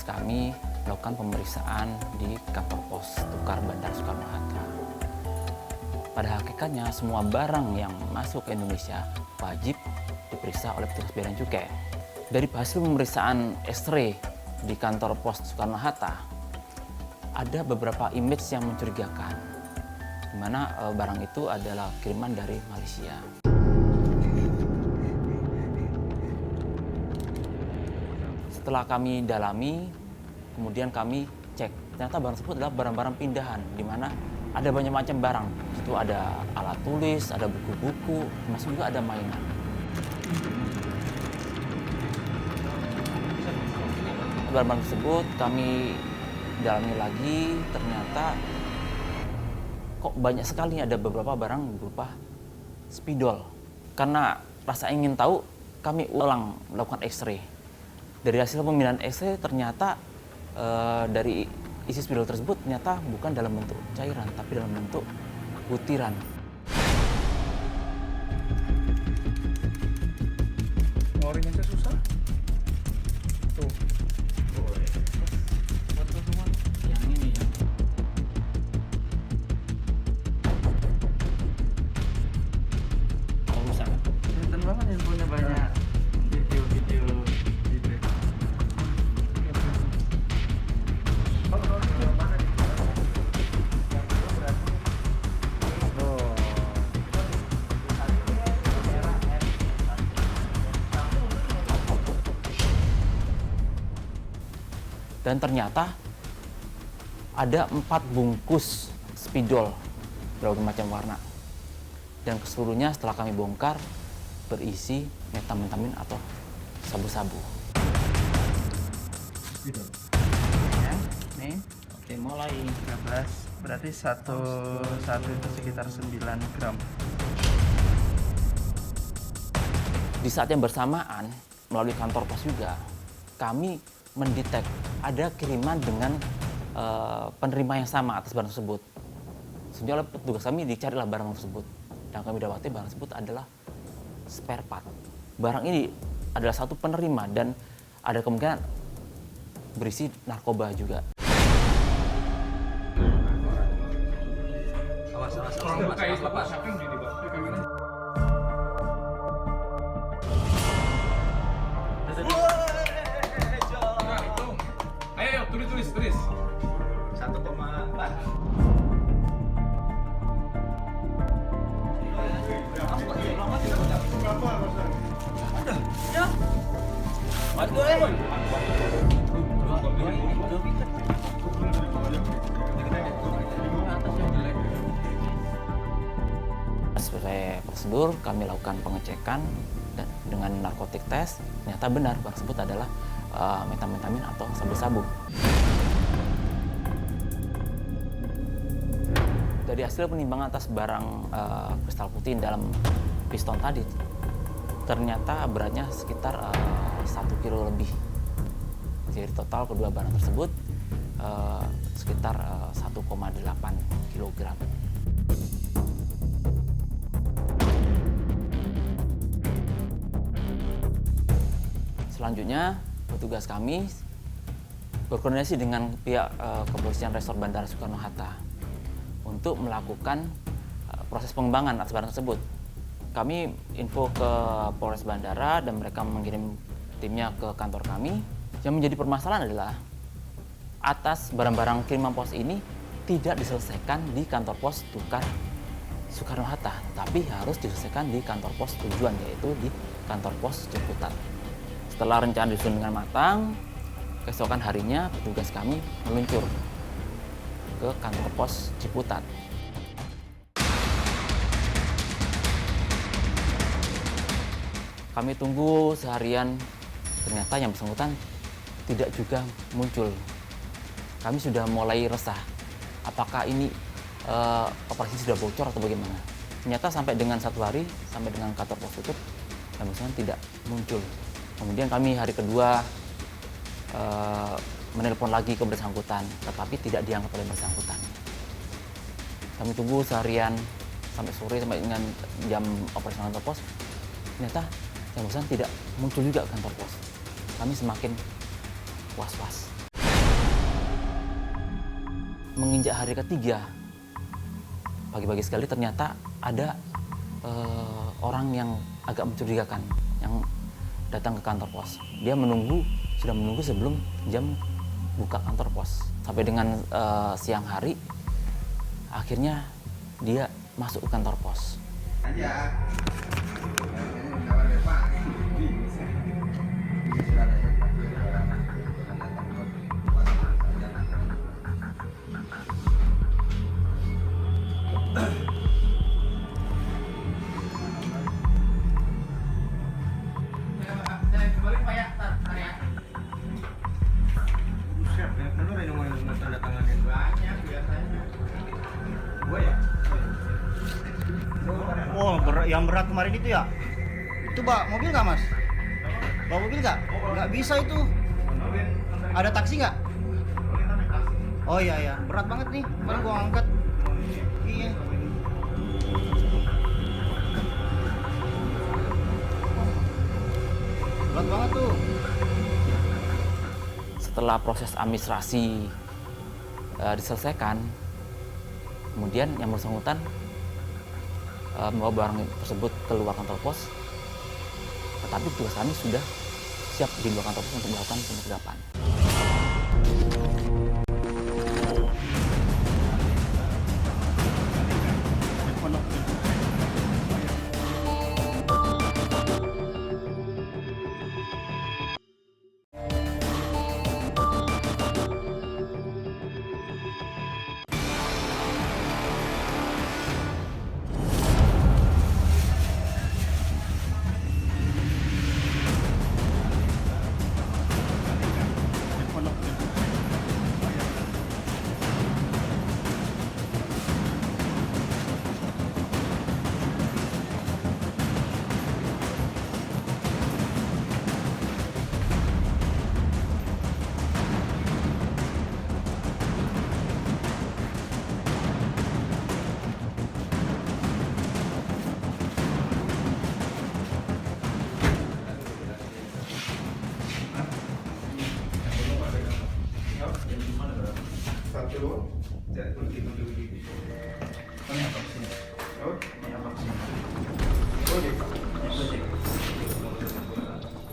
kami melakukan pemeriksaan di kantor pos tukar Bandara Soekarno-Hatta. Pada hakikatnya semua barang yang masuk ke Indonesia wajib diperiksa oleh petugas bea dan cukai. Dari hasil pemeriksaan X-ray di kantor pos Soekarno-Hatta, ada beberapa image yang mencurigakan, di mana barang itu adalah kiriman dari Malaysia. Setelah kami dalami, kemudian kami cek, ternyata barang tersebut adalah barang-barang pindahan, di mana ada banyak macam barang. Itu ada alat tulis, ada buku-buku, termasuk juga ada mainan. Barang-barang tersebut kami dalami lagi, ternyata kok banyak sekali ada beberapa barang berupa spidol. Karena rasa ingin tahu, kami ulang melakukan X-ray. Dari hasil pemindahan X-ray ternyata dari isi spidol tersebut ternyata bukan dalam bentuk cairan, tapi dalam bentuk butiran. Ngoringnya susah. Tuh. Yang ini ya. Oh, bisa kan? Kelihatan banget infonya banyak. Video-video gitu. Dan ternyata ada 4 bungkus spidol berbagai macam warna. Dan keseluruhnya setelah kami bongkar berisi metamfetamin atau sabu-sabu. Ya, nih Oke, mulai. 13, berarti satu itu sekitar 9 gram. Di saat yang bersamaan, melalui kantor pos juga, kami mendetek ada kiriman dengan penerima yang sama atas barang tersebut. Sehingga oleh petugas kami dicarilah barang tersebut. Dan kami dapati barang tersebut adalah spare part. Barang ini adalah satu penerima dan ada kemungkinan berisi narkoba juga. Ayo, tulis. 1,4. Sesuai prosedur, kami lakukan pengecekan dan dengan narkotik tes, ternyata benar barang tersebut adalah metamfetamin atau sabu-sabu. Dari hasil penimbangan atas barang kristal putih dalam piston tadi, ternyata beratnya sekitar 1 kilo lebih. Jadi total kedua barang tersebut sekitar 1,8 kilogram. Selanjutnya, petugas kami berkoordinasi dengan pihak kepolisian resor Bandara Soekarno-Hatta untuk melakukan proses pengembangan atas barang tersebut. Kami info ke Polres Bandara dan mereka mengirim timnya ke kantor kami. Yang menjadi permasalahan adalah atas barang-barang kiriman pos ini tidak diselesaikan di kantor pos tukar Soekarno-Hatta, tapi harus diselesaikan di kantor pos tujuan, yaitu di kantor pos Ciputat. Setelah rencana disusun dengan matang, keesokan harinya petugas kami meluncur ke kantor pos Ciputat. Kami tunggu seharian, ternyata yang bersangkutan tidak juga muncul. Kami sudah mulai resah, apakah ini operasi sudah bocor atau bagaimana. Ternyata sampai dengan 1 hari, sampai dengan kantor pos tutup, yang bersangkutan tidak muncul. Kemudian kami hari kedua menelpon lagi ke bersangkutan, tetapi tidak diangkat oleh bersangkutan. Kami tunggu seharian sampai sore, sampai dengan jam operasional kantor pos. Ternyata yang bersangkutan tidak muncul juga ke kantor pos. Kami semakin was-was. menginjak hari ketiga, pagi-pagi sekali ternyata ada orang yang agak mencurigakan yang datang ke kantor pos. Dia sudah menunggu sebelum jam buka kantor pos. Sampai dengan siang hari, akhirnya dia masuk ke kantor pos. Oh, yang berat kemarin itu ya? Itu bawa mobil nggak, Mas? Bawa mobil nggak? Nggak bisa itu. Ada taksi nggak? Oh iya ya, berat banget nih. Kemarin gua angkat. Iya. Berat banget tuh. Setelah proses administrasi diselesaikan, kemudian yang bersangkutan membawa barang tersebut keluar kantor pos, tetapi petugas kami sudah siap di luar kantor pos untuk melakukan penyergapan.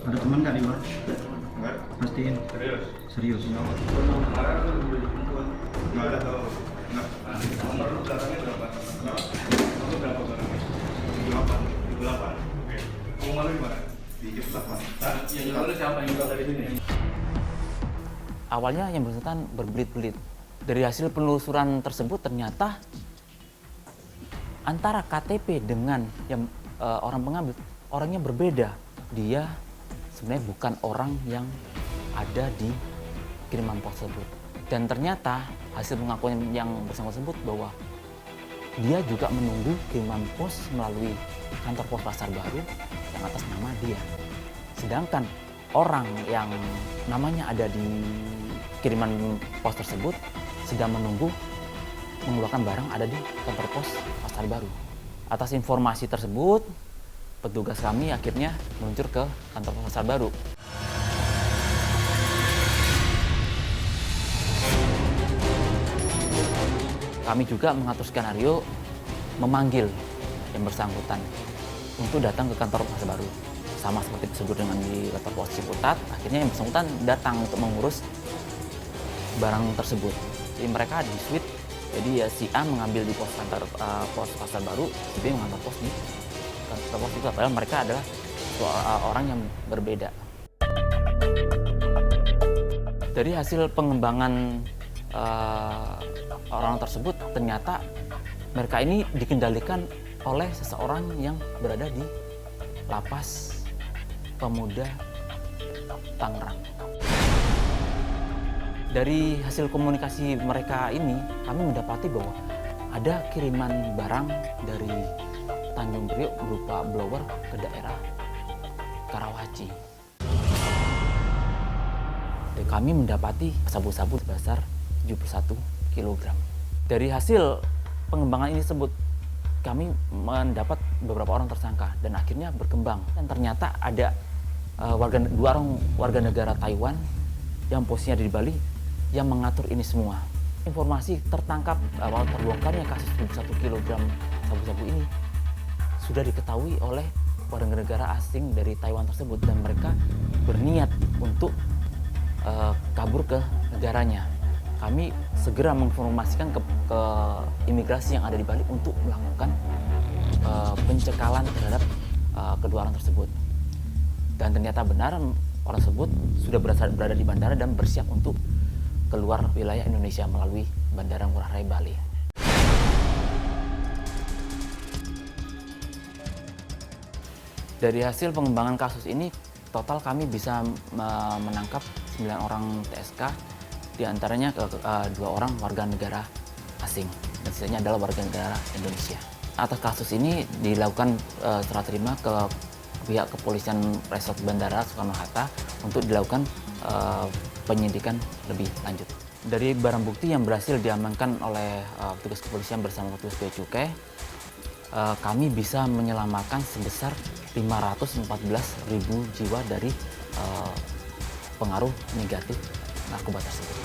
Ada teman nggak di luar? Pastiin. Serius. Awalnya yang bersangkutan berbelit-belit. Dari hasil penelusuran tersebut ternyata antara KTP dengan yang orang pengambil, orangnya berbeda. Dia sebenarnya bukan orang yang ada di kiriman pos tersebut. Dan ternyata hasil pengakuan yang bersangkutan tersebut bahwa dia juga menunggu kiriman pos melalui kantor pos Pasar Baru yang atas nama dia. Sedangkan orang yang namanya ada di kiriman pos tersebut sedang menunggu mengeluarkan barang ada di kantor pos Pasar Baru. Atas informasi tersebut, petugas kami akhirnya meluncur ke kantor pos Pasar Baru. Kami juga mengatur skenario memanggil yang bersangkutan untuk datang ke kantor Pasar Baru. Sama seperti disebut dengan di kantor pos Ciputat, akhirnya yang bersangkutan datang untuk mengurus barang tersebut. Jadi mereka di suite, jadi ya si A mengambil di pos kantor pos Pasar Baru, si B mengambil pos di kantor pos itu. Padahal mereka adalah orang yang berbeda. Dari hasil pengembangan orang tersebut, ternyata mereka ini dikendalikan oleh seseorang yang berada di Lapas Pemuda Tangerang. Dari hasil komunikasi mereka ini, kami mendapati bahwa ada kiriman barang dari Tanjung Priok berupa blower ke daerah Karawaci. Dan kami mendapati sabu-sabu sebesar 71 kg. Dari hasil pengembangan ini tersebut, kami mendapat beberapa orang tersangka dan akhirnya berkembang. Dan ternyata ada dua orang warga negara Taiwan yang posisinya ada di Bali yang mengatur ini semua. Informasi tertangkap atau terbongkarnya kasus 1 kilogram sabu-sabu ini sudah diketahui oleh warga negara asing dari Taiwan tersebut, dan mereka berniat untuk kabur ke negaranya. Kami segera menginformasikan ke imigrasi yang ada di Bali untuk melakukan pencekalan terhadap kedua orang tersebut. Dan ternyata benar orang tersebut sudah berada di bandara dan bersiap untuk keluar wilayah Indonesia melalui Bandara Ngurah Rai Bali. Dari hasil pengembangan kasus ini, total kami bisa menangkap 9 orang TSK, diantaranya 2 orang warga negara asing, dan sisanya adalah warga negara Indonesia. Atas kasus ini dilakukan serah terima ke pihak kepolisian Resort Bandara Soekarno-Hatta untuk dilakukan penyidikan lebih lanjut. Dari barang bukti yang berhasil diamankan oleh petugas kepolisian bersama petugas bea cukai, kami bisa menyelamatkan sebesar 514.000 jiwa dari pengaruh negatif narkoba tersebut.